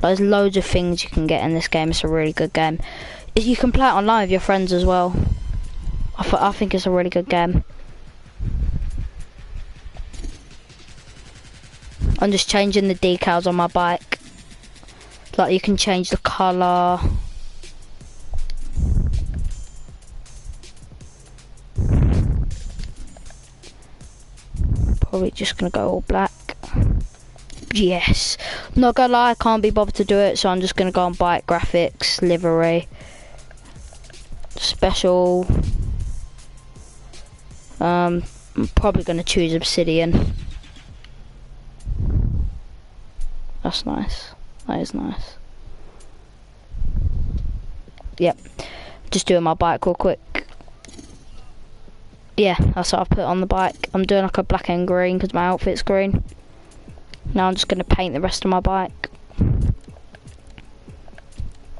There's loads of things you can get in this game. It's a really good game. You can play it online with your friends as well. I think it's a really good game. I'm just changing the decals on my bike. Like you can change the colour. Probably just gonna go all black. Yes. Not gonna lie, I can't be bothered to do it, so I'm just gonna go on bike graphics, livery, special. I'm probably gonna choose obsidian. That's nice. That is nice. Yep. Just doing my bike real quick. Yeah, that's what I've put on the bike. I'm doing like a black and green because my outfit's green. Now I'm just going to paint the rest of my bike.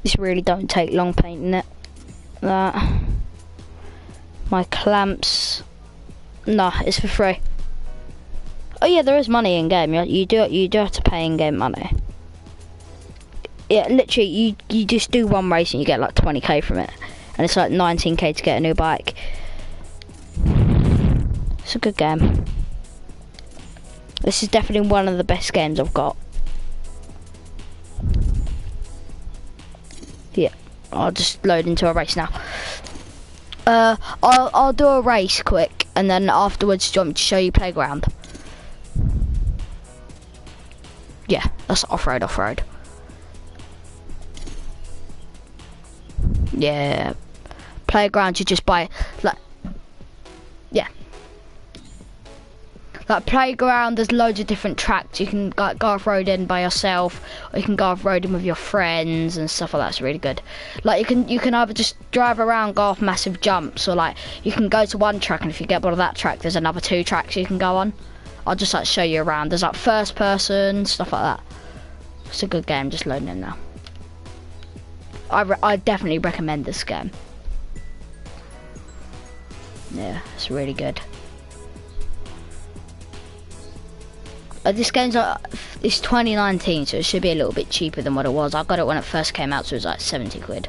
This really don't take long painting it. That. My clamps. Nah, it's for free. Oh yeah, there is money in game. You do have to pay in game money. Yeah, literally, you just do one race and you get like 20k from it, and it's like 19k to get a new bike. It's a good game. This is definitely one of the best games I've got. Yeah, I'll just load into a race now. I'll do a race quick, and then afterwards, do you want me to show you playground? Yeah, that's off-road. Yeah, playground you just buy, like, yeah. Like playground, there's loads of different tracks. You can go off-roading by yourself, or you can go off-roading with your friends and stuff like that. It's really good. Like you can either just drive around, go off massive jumps, or like you can go to one track, and if you get bored of that track, there's another 2 tracks you can go on. I'll just like show you around. There's like first person, stuff like that. It's a good game, just loading in now. I definitely recommend this game. Yeah, it's really good. This game's it's 2019, so it should be a little bit cheaper than what it was. I got it when it first came out, so it was like 70 quid.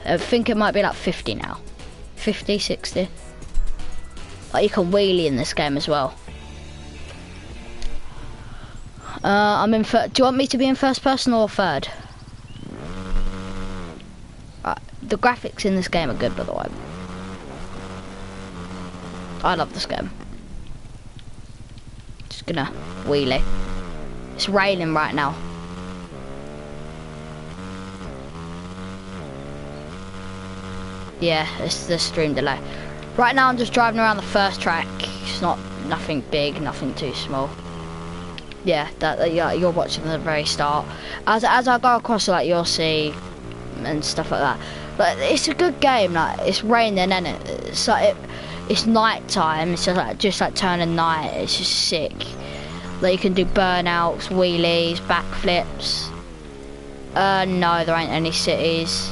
I think it might be like 50 now. 50, 60. Like you can wheelie in this game as well. I'm in. Do you want me to be in first person or third? The graphics in this game are good, by the way. I love this game. Just gonna wheelie. It's raining right now. Yeah, it's the stream delay. Right now I'm just driving around the first track. It's nothing big, nothing too small. Yeah, you're watching the very start. As I go across, like you'll see and stuff like that. But it's a good game. Like it's raining, and it's like it's night time. It's just like turning night. It's just sick. Like you can do burnouts, wheelies, backflips. No, there ain't any cities.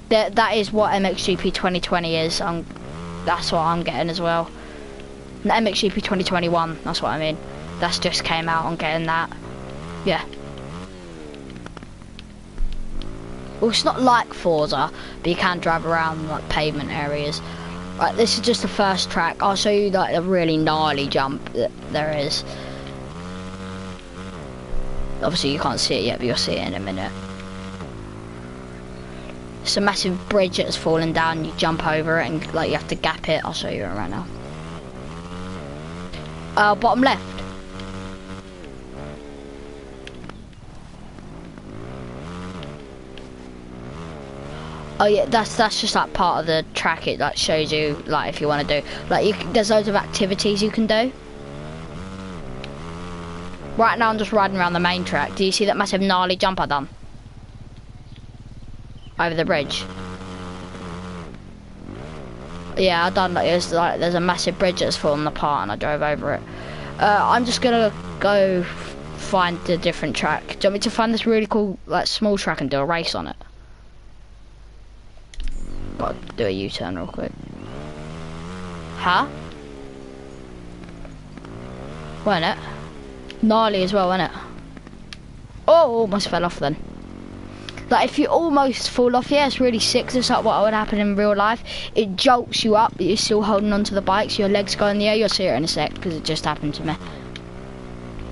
That is what Mxgp 2020 is. That's what I'm getting as well. The Mxgp 2021, that's what I mean. That's just came out, I'm getting that. Yeah. Well, it's not like Forza, but you can drive around like pavement areas. Right, this is just the first track. I'll show you like a really gnarly jump that there is. Obviously you can't see it yet, but you'll see it in a minute. It's a massive bridge that's fallen down. You jump over it and like you have to gap it. I'll show you it right now. Bottom left. Oh yeah, that's just like part of the track. It like shows you like if you want to do like there's loads of activities you can do. Right now I'm just riding around the main track. Do you see that massive gnarly jump I done over the bridge? Yeah, I done like there's a massive bridge that's fallen apart and I drove over it. I'm just gonna go find a different track. Do you want me to find this really cool like small track and do a race on it? Gotta do a U-turn real quick. Huh? Wasn't it? gnarly as well, isn't it? Oh, almost fell off then. Like if you almost fall off, yeah, it's really sick. It's like what would happen in real life. It jolts you up, but you're still holding onto the bike, so your legs go in the air. You'll see it in a sec, because it just happened to me.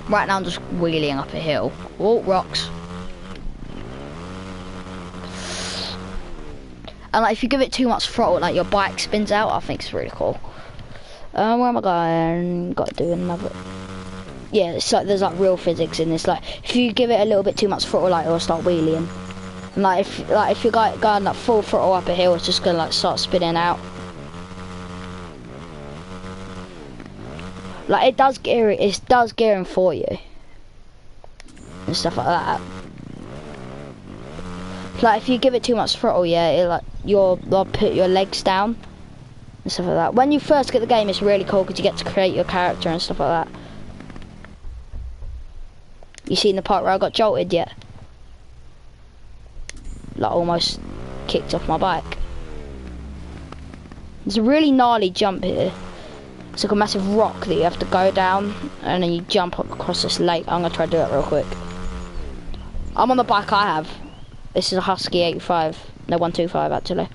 Right now I'm just wheeling up a hill. Oh, rocks. And like if you give it too much throttle, like your bike spins out. I think it's really cool. Where am I going? Got to do another. Yeah, it's like there's like real physics in this. Like if you give it a little bit too much throttle, like it'll start wheeling. And like if you're going like full throttle up a hill, it's just gonna like start spinning out. Like it does gearing for you and stuff like that. Like if you give it too much throttle, yeah, it like you'll put your legs down and stuff like that. When you first get the game, it's really cool because you get to create your character and stuff like that. You seen the part where I got jolted yet? Like almost kicked off my bike. There's a really gnarly jump here. It's like a massive rock that you have to go down and then you jump up across this lake. I'm gonna try to do it real quick. I'm on the bike I have. This is a Husky 85. No, 125 actually.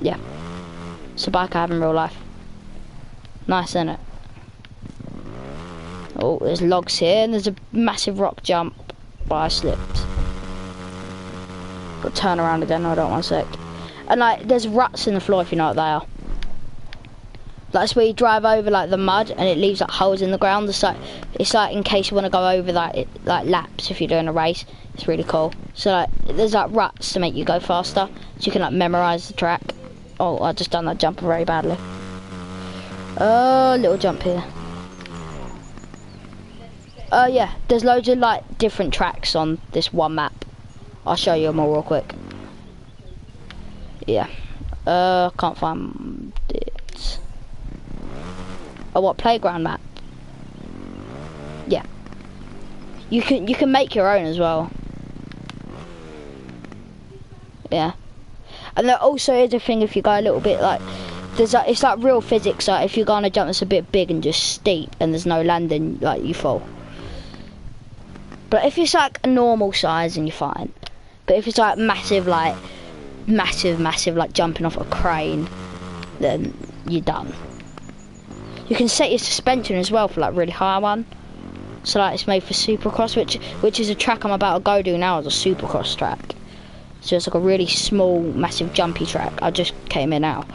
Yeah. It's a bike I have in real life. Nice, isn't it? Oh, there's logs here and there's a massive rock jump. But I slipped. Got to turn around again, hold on 1 sec. And like, there's ruts in the floor if you know what they are. That's where you drive over like the mud and it leaves like holes in the ground. It's like in case you want to go over like laps if you're doing a race. It's really cool. So like there's like ruts to make you go faster, so you can like memorise the track. Oh, I just done that jump very badly. Little jump here. Yeah, there's loads of like different tracks on this one map. I'll show you them all real quick. Yeah. Can't find it. Oh, what playground map? Yeah. You can make your own as well. Yeah. And there also is a thing if you go a little bit like there's like it's like real physics. Like if you go on a jump that's a bit big and just steep and there's no landing, like you fall. But if it's like a normal size, then you're fine. But if it's like massive like jumping off a crane, then you're done. You can set your suspension as well for like really high one. So like it's made for supercross, which is a track I'm about to go do now, is a supercross track. So it's like a really small, massive jumpy track. I just came in now.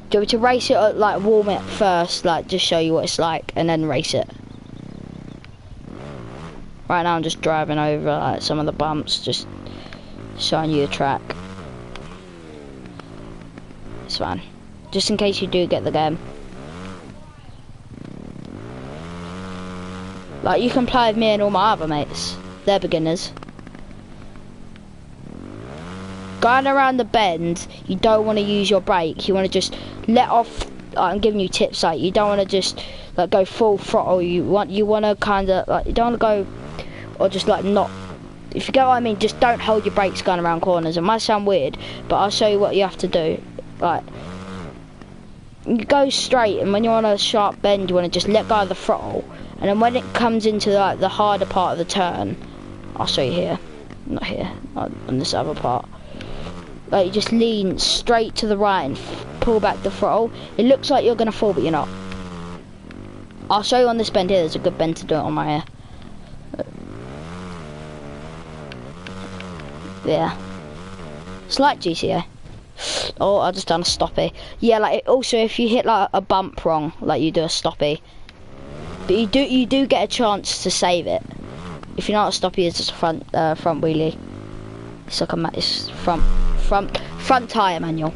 Do you want me to race it or like warm it first, like just show you what it's like and then race it? Right now I'm just driving over like some of the bumps, just showing you the track. It's fine. Just in case you do get the game. Like you can play with me and all my other mates. They're beginners. Going around the bend, you don't want to use your brake. You want to just let off. I'm giving you tips. Like you don't want to just like go full throttle. You want to kind of like you don't want to go or just like not. If you get what I mean, just don't hold your brakes going around corners. It might sound weird, but I'll show you what you have to do. Like you go straight, and when you're on a sharp bend, you want to just let go of the throttle. And then when it comes into like the harder part of the turn, I'll show you here, not here, on this other part. Like you just lean straight to the right and pull back the throttle. It looks like you're gonna fall, but you're not. I'll show you on this bend here. There's a good bend to do it on my hair. Yeah, it's like GTA. Oh, I just done a stoppie. Yeah, like also if you hit like a bump wrong, like you do a stoppie. But you do get a chance to save it. If you know what a stoppie is, just a front wheelie. It's like it's front tyre manual.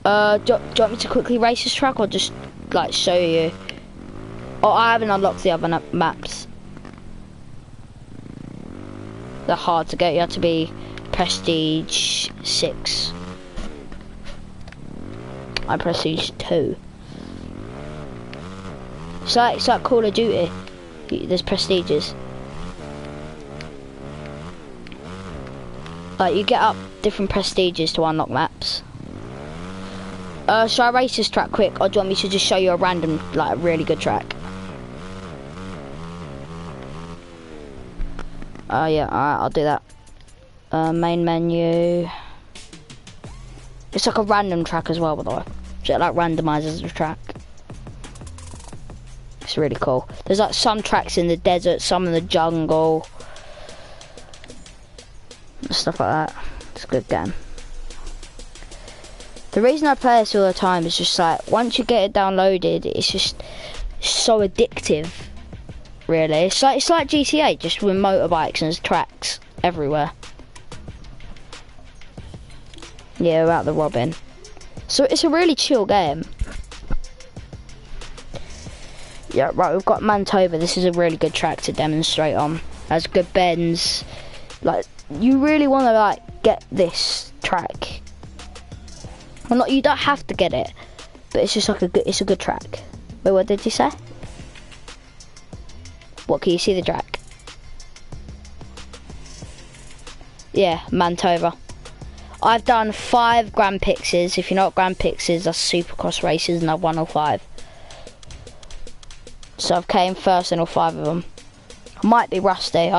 Do you want me to quickly race this track or just like show you? Oh, I haven't unlocked the other maps. They're hard to get. You have to be Prestige 6. I'm Prestige 2. It's like Call of Duty. There's prestiges. Like you get up different prestiges to unlock maps. Should I race this track quick, or do you want me to just show you a random, like, a really good track? Yeah, alright, I'll do that. Main menu. It's like a random track as well, by the way. So it like randomizes the track. It's really cool. There's like some tracks in the desert, some in the jungle. Stuff like that. It's a good game. The reason I play this all the time is just like, once you get it downloaded, it's just so addictive, really. It's like GTA, just with motorbikes and there's tracks everywhere. Yeah, about the robbing. So it's a really chill game. Yeah, right, we've got Manitoba. This is a really good track to demonstrate on. Has good bends. Like, you really want to like get this track. Well, not, you don't have to get it, but it's just like it's a good track. Wait, what did you say? What, can you see the track? Yeah, Manitoba. I've done 5 Grand Prixes. If you know what Grand Prix is, that's Supercross races, and I've won all 5. So I've came first in all 5 of them. I might be rusty.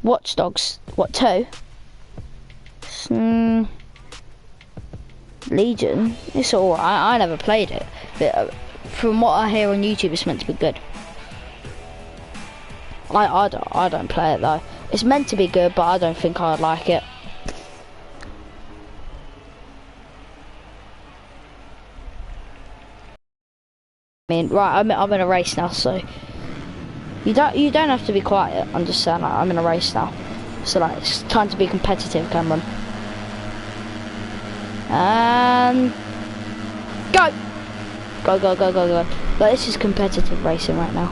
Watch Dogs. What, 2? Legion. It's alright. I never played it, but from what I hear on YouTube, it's meant to be good. I don't play it though. It's meant to be good, but I don't think I'd like it. I mean, right, I'm in a race now, so you don't have to be quiet. I'm just saying, like, I'm in a race now, so like it's time to be competitive, Cameron. And go, go, go, go, go, go. Like, this is competitive racing right now.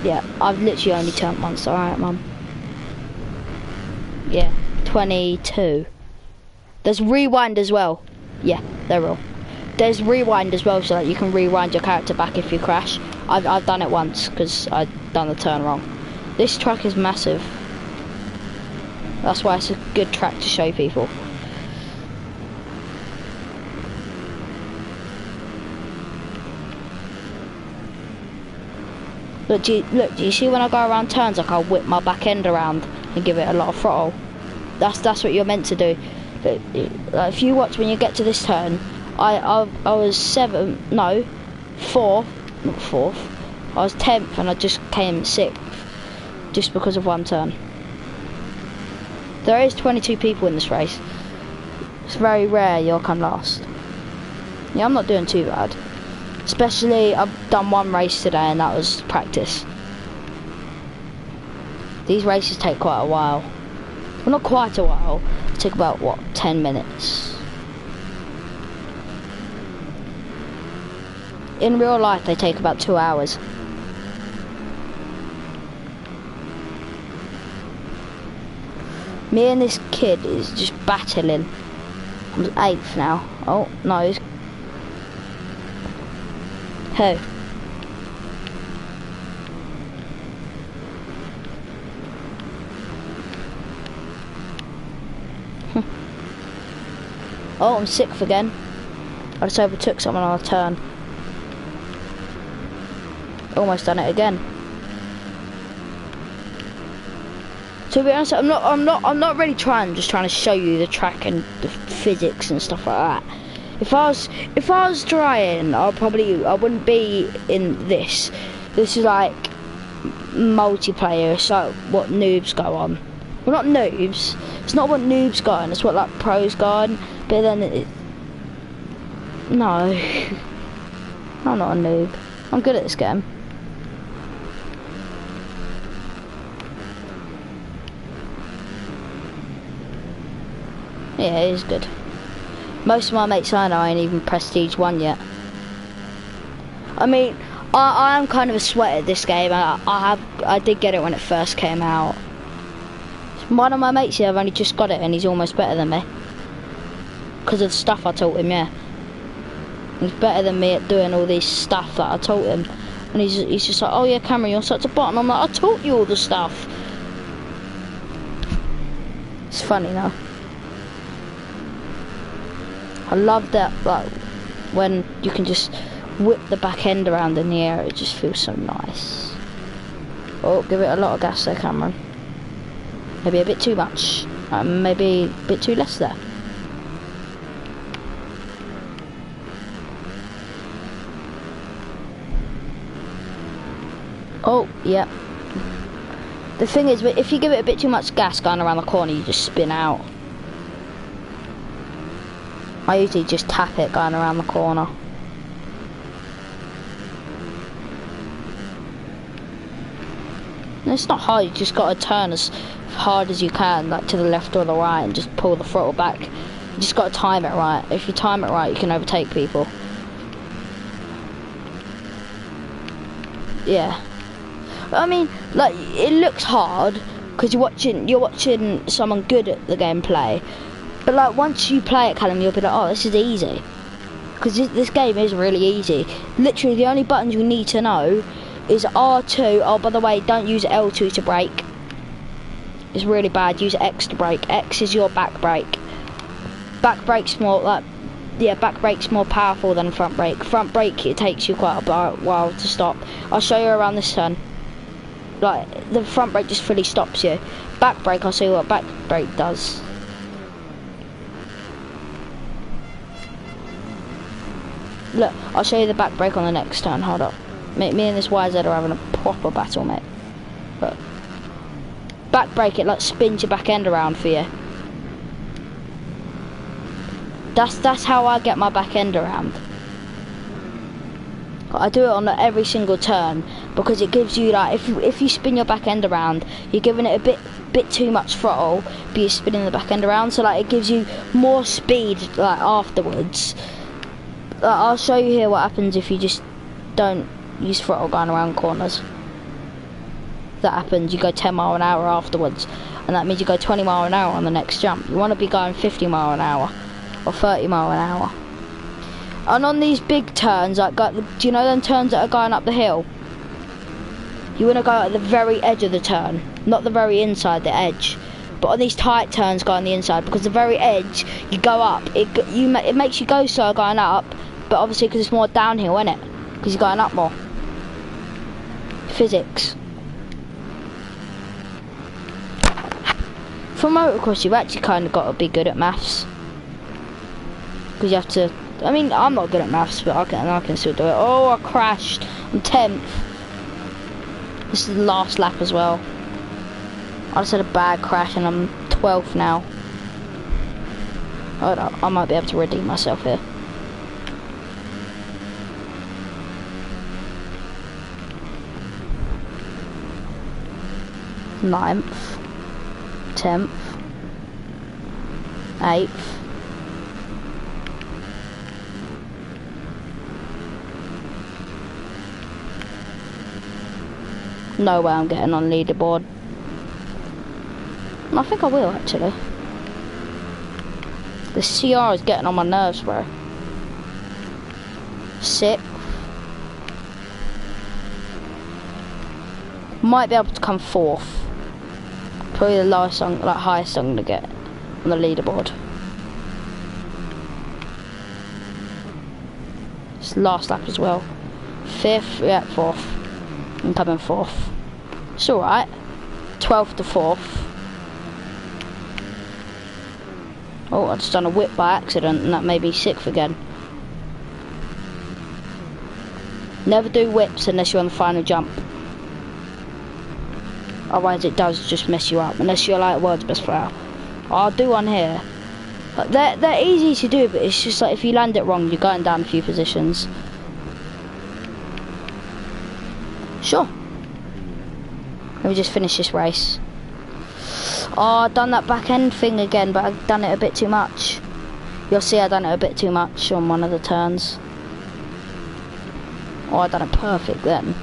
Yeah, I've literally only turned once. Alright, Mum. Yeah, 22. There's rewind as well. Yeah, they're real. There's rewind as well, so that you can rewind your character back if you crash. I've done it once because I've done the turn wrong. This track is massive. That's why it's a good track to show people. Look, do you see when I go around turns, like I'll whip my back end around and give it a lot of throttle? That's what you're meant to do. But, like, if you watch when you get to this turn, I was 4th, not 4th. I was 10th and I just came 6th, just because of one turn. There is 22 people in this race. It's very rare you'll come last. Yeah, I'm not doing too bad. Especially, I've done 1 race today and that was practice. These races take quite a while. Well, not quite a while. They take about, what, 10 minutes. In real life, they take about 2 hours. Me and this kid is just battling. I'm 8th now. Oh, no, he's... Who? Oh, I'm 6th again. I just overtook someone on a turn. Almost done it again. To be honest, I'm not really trying. I'm just trying to show you the track and the physics and stuff like that. If I was trying, I wouldn't be in this. This is like multiplayer. It's like what noobs go on. Well, not noobs. It's not what noobs go on. It's what like pros go on. But then no, I'm not a noob. I'm good at this game. Yeah, it is good. Most of my mates I know ain't even Prestige 1 yet. I mean, I am kind of a sweat at this game. I did get it when it first came out. One of my mates here, I've only just got it and he's almost better than me. Because of the stuff I taught him, yeah. He's better than me at doing all this stuff that I taught him. And he's just like, oh yeah, Cameron, you're such a bot. And I'm like, I taught you all the stuff. It's funny now. I love that, like, when you can just whip the back end around in the air, it just feels so nice. Oh, give it a lot of gas there, Cameron. Maybe a bit too much. Maybe a bit too less there. Oh, yeah. The thing is, if you give it a bit too much gas going around the corner, you just spin out. I usually just tap it going around the corner. And it's not hard, you just got to turn as hard as you can, like to the left or the right, and just pull the throttle back. You just got to time it right. If you time it right, you can overtake people. Yeah. I mean, like, it looks hard because you're watching someone good at the gameplay. But like, once you play it, Callum, you'll be like, oh, this is easy. Because this game is really easy. Literally, the only buttons you need to know is R2. Oh, by the way, don't use L2 to brake. It's really bad. Use X to brake. X is your back brake. Back brake's more like, yeah, back brake's more powerful than front brake. Front brake, it takes you quite a while to stop. I'll show you around this turn. Like, the front brake just fully stops you. Back brake, I'll show you what back brake does. Look, I'll show you the back brake on the next turn. Hold up. Me and this YZ are having a proper battle, mate. Look. Back brake, it like spins your back end around for you. That's how I get my back end around. I do it on every single turn because it gives you, like, if you spin your back end around, you're giving it a bit too much throttle, but you're spinning the back end around, so like it gives you more speed like afterwards. I'll show you here what happens if you just don't use throttle going around corners. That happens, you go 10 mile an hour afterwards, and that means you go 20 mile an hour on the next jump. You want to be going 50 mile an hour or 30 mile an hour. And on these big turns, like, do you know them turns that are going up the hill? You want to go at the very edge of the turn, not the very inside, the edge. But on these tight turns, go on the inside, because the very edge, you go up. It makes you go slow going up, but obviously because it's more downhill, isn't it? Because you're going up more. Physics. For motocross, you've actually kind of got to be good at maths. Because you have to. I mean, I'm not good at maths, but I can still do it. Oh, I crashed. I'm 10th. This is the last lap as well. I just had a bad crash and I'm 12th now. Hold up, I might be able to redeem myself here. Ninth. 10th. 8th. No way I'm getting on leaderboard. I think I will, actually. The CR is getting on my nerves, bro. 6th. Might be able to come 4th. Probably the lowest song, like highest song to get on the leaderboard. It's the last lap as well. 5th, yeah, 4th. I'm coming 4th. It's alright. 12th to 4th. Oh, I just done a whip by accident and that made me 6th again. Never do whips unless you're on the final jump. Otherwise it does just mess you up. Unless you're like world's best player. I'll do one here. But they're easy to do, but it's just like if you land it wrong, you're going down a few positions. Sure. Let me just finish this race. Oh, I've done that back end thing again, but I've done it a bit too much. You'll see I've done it a bit too much on one of the turns. Oh, I've done it perfect then.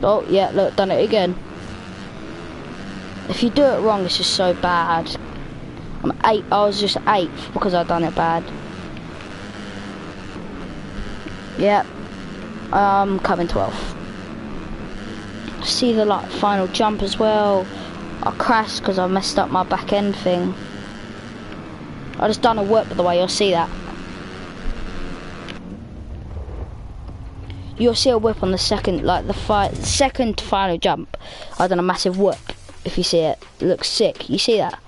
Oh, yeah, look, done it again. If you do it wrong, it's just so bad. I'm 8th, I was just 8th because I've done it bad. Yeah, I'm coming 12th. See the like final jump as well. I crashed because I messed up my back end thing. I just done a whip, by the way, you'll see that. You'll see a whip on the second, like the second final jump. I done a massive whip. If you see it, it looks sick. You see that?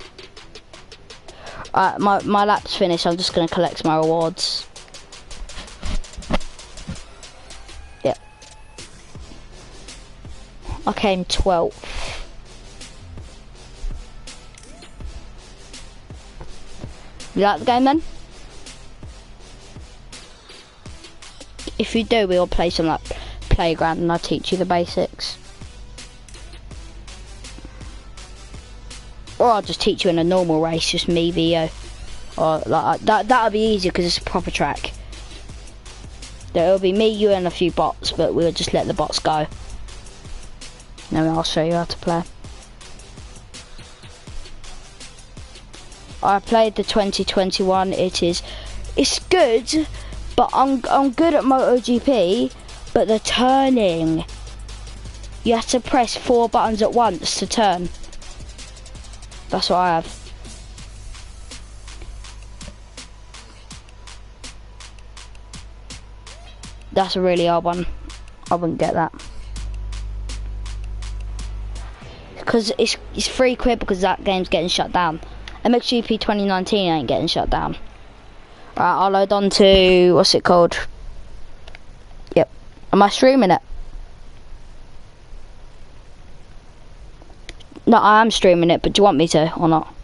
My lap's finished. I'm just gonna collect my rewards. Yep. I came 12th. You like the game then? If you do, we'll play some like playground and I'll teach you the basics. Or I'll just teach you in a normal race, just me VO. Or like that'll be easier because it's a proper track. It'll be me, you and a few bots, but we'll just let the bots go. And then I'll show you how to play. I played the 2021. It's good, but I'm good at MotoGP. But the turning, you have to press 4 buttons at once to turn. That's what I have. That's a really hard one. I wouldn't get that. Because it's £3 because that game's getting shut down. Mxgp 2019 ain't getting shut down. Right, I'll load on to, what's it called? Yep. Am I streaming it? No, I am streaming it, but do you want me to or not?